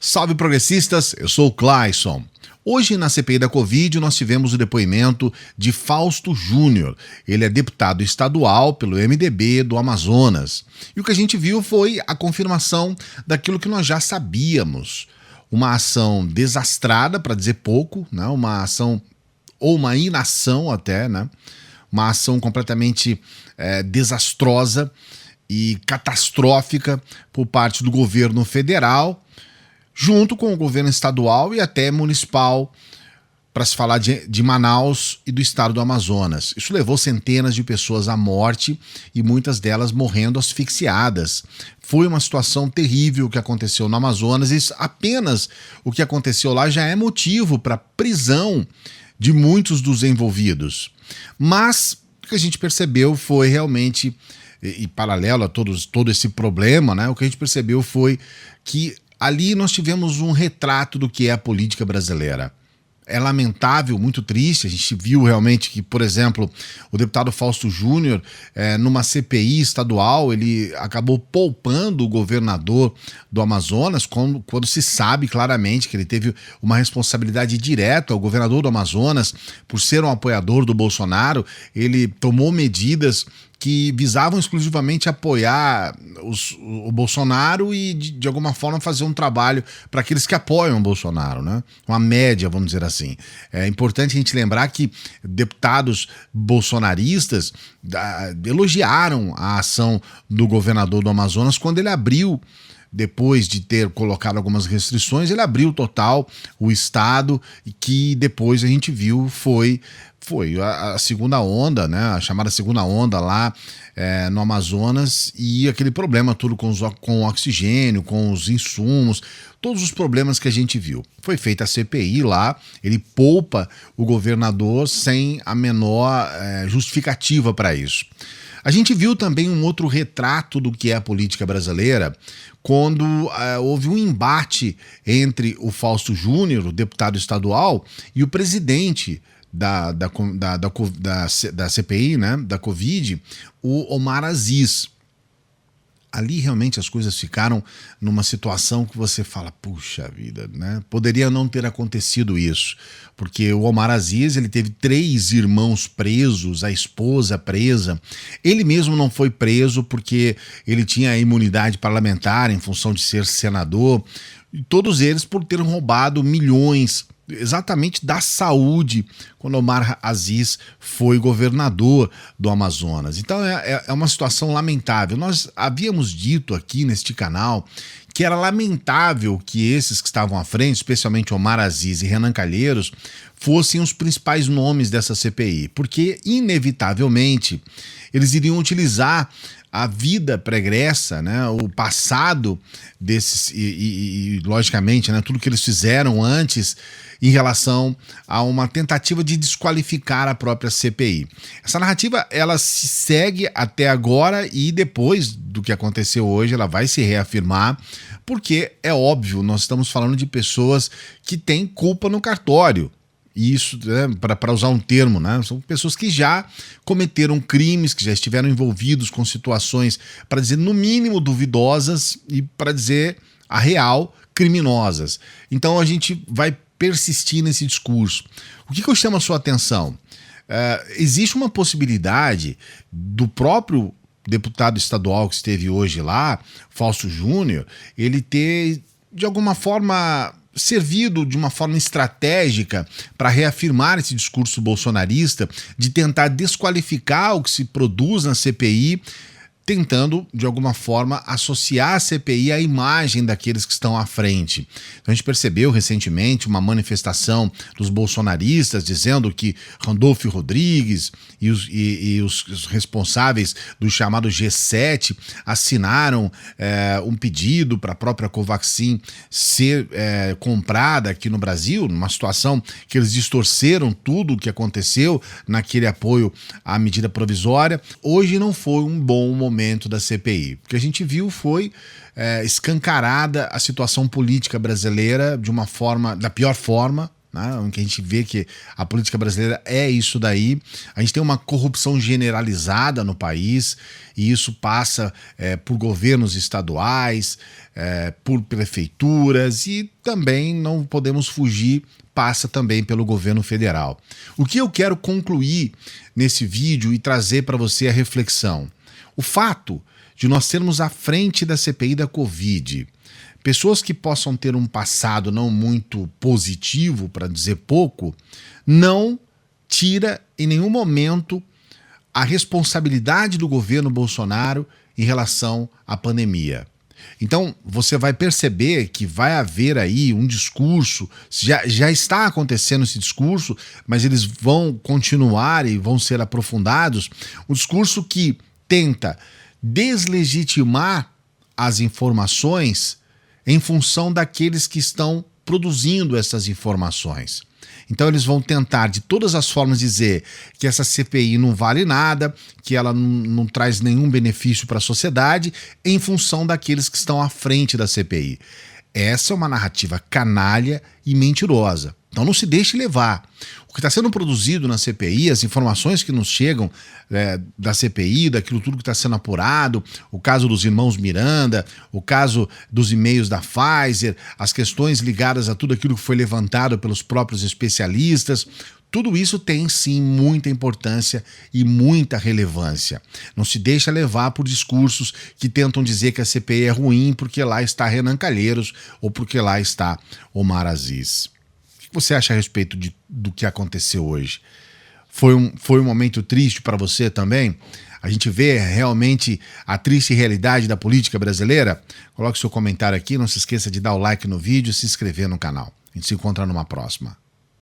Salve progressistas, eu sou o Clayson. Hoje na CPI da Covid nós tivemos o depoimento de Fausto Júnior. Ele é deputado estadual pelo MDB do Amazonas. E o que a gente viu foi a confirmação daquilo que nós já sabíamos. Uma ação desastrada, para dizer pouco, né? Uma ação ou uma inação até, né? Uma ação completamente desastrosa e catastrófica por parte do governo federal, junto com o governo estadual e até municipal, para se falar de Manaus e do estado do Amazonas. Isso levou centenas de pessoas à morte e muitas delas morrendo asfixiadas. Foi uma situação terrível que aconteceu no Amazonas e apenas o que aconteceu lá já é motivo para prisão de muitos dos envolvidos. Mas o que a gente percebeu foi realmente, e paralelo a todo esse problema, né, o que a gente percebeu foi que ali nós tivemos um retrato do que é a política brasileira. É lamentável, muito triste. A gente viu realmente que, por exemplo, o deputado Fausto Júnior, numa CPI estadual, ele acabou poupando o governador do Amazonas, quando se sabe claramente que ele teve uma responsabilidade direta. O governador do Amazonas, por ser um apoiador do Bolsonaro, ele tomou medidas que visavam exclusivamente apoiar o Bolsonaro e, de alguma forma, fazer um trabalho para aqueles que apoiam o Bolsonaro, né? Uma média, vamos dizer assim. É importante a gente lembrar que deputados bolsonaristas elogiaram a ação do governador do Amazonas quando ele abriu, depois de ter colocado algumas restrições, ele abriu total o estado, e que depois a gente viu foi a segunda onda, né? A chamada segunda onda lá no Amazonas, e aquele problema todo com o oxigênio, com os insumos, todos os problemas que a gente viu. Foi feita a CPI lá, ele poupa o governador sem a menor justificativa para isso. A gente viu também um outro retrato do que é a política brasileira quando houve um embate entre o Fausto Júnior, o deputado estadual, e o presidente da CPI, né, da Covid, o Omar Aziz. Ali realmente as coisas ficaram numa situação que você fala, puxa vida, né? Poderia não ter acontecido isso, porque o Omar Aziz, ele teve 3 irmãos presos, a esposa presa. Ele mesmo não foi preso porque ele tinha a imunidade parlamentar em função de ser senador, e todos eles por terem roubado milhões exatamente da saúde quando Omar Aziz foi governador do Amazonas. Então é uma situação lamentável. Nós havíamos dito aqui neste canal que era lamentável que esses que estavam à frente, especialmente Omar Aziz e Renan Calheiros, fossem os principais nomes dessa CPI, porque inevitavelmente eles iriam utilizar a vida pregressa, né, o passado desses e logicamente, né, tudo que eles fizeram antes em relação a uma tentativa de desqualificar a própria CPI. Essa narrativa, ela se segue até agora e depois do que aconteceu hoje, ela vai se reafirmar, porque é óbvio, nós estamos falando de pessoas que têm culpa no cartório. Isso, para usar um termo, né? São pessoas que já cometeram crimes, que já estiveram envolvidos com situações, para dizer no mínimo duvidosas e para dizer a real, criminosas. Então a gente vai persistir nesse discurso. O que eu chamo a sua atenção? Existe uma possibilidade do próprio deputado estadual que esteve hoje lá, Fausto Júnior, ele ter, de alguma forma, servido de uma forma estratégica para reafirmar esse discurso bolsonarista de tentar desqualificar o que se produz na CPI, tentando, de alguma forma, associar a CPI à imagem daqueles que estão à frente. Então a gente percebeu recentemente uma manifestação dos bolsonaristas dizendo que Randolfo Rodrigues e os responsáveis do chamado G7 assinaram um pedido para a própria Covaxin ser comprada aqui no Brasil, numa situação que eles distorceram tudo o que aconteceu naquele apoio à medida provisória. Hoje não foi um bom momento da CPI. O que a gente viu foi escancarada a situação política brasileira de uma forma, da pior forma, né, em que a gente vê que a política brasileira é isso daí. A gente tem uma corrupção generalizada no país e isso passa por governos estaduais, por prefeituras e também não podemos fugir, passa também pelo governo federal. O que eu quero concluir nesse vídeo e trazer para você a reflexão? O fato de nós sermos à frente da CPI da Covid, pessoas que possam ter um passado não muito positivo, para dizer pouco, não tira em nenhum momento a responsabilidade do governo Bolsonaro em relação à pandemia. Então, você vai perceber que vai haver aí um discurso, já está acontecendo esse discurso, mas eles vão continuar e vão ser aprofundados, um discurso que tenta deslegitimar as informações em função daqueles que estão produzindo essas informações. Então eles vão tentar de todas as formas dizer que essa CPI não vale nada, que ela não traz nenhum benefício para a sociedade, em função daqueles que estão à frente da CPI. Essa é uma narrativa canalha e mentirosa. Então não se deixe levar. O que está sendo produzido na CPI, as informações que nos chegam da CPI, daquilo tudo que está sendo apurado, o caso dos irmãos Miranda, o caso dos e-mails da Pfizer, as questões ligadas a tudo aquilo que foi levantado pelos próprios especialistas, tudo isso tem sim muita importância e muita relevância. Não se deixa levar por discursos que tentam dizer que a CPI é ruim porque lá está Renan Calheiros ou porque lá está Omar Aziz. O que você acha a respeito do que aconteceu hoje? Foi um momento triste para você também? A gente vê realmente a triste realidade da política brasileira? Coloque seu comentário aqui, não se esqueça de dar o like no vídeo e se inscrever no canal. A gente se encontra numa próxima.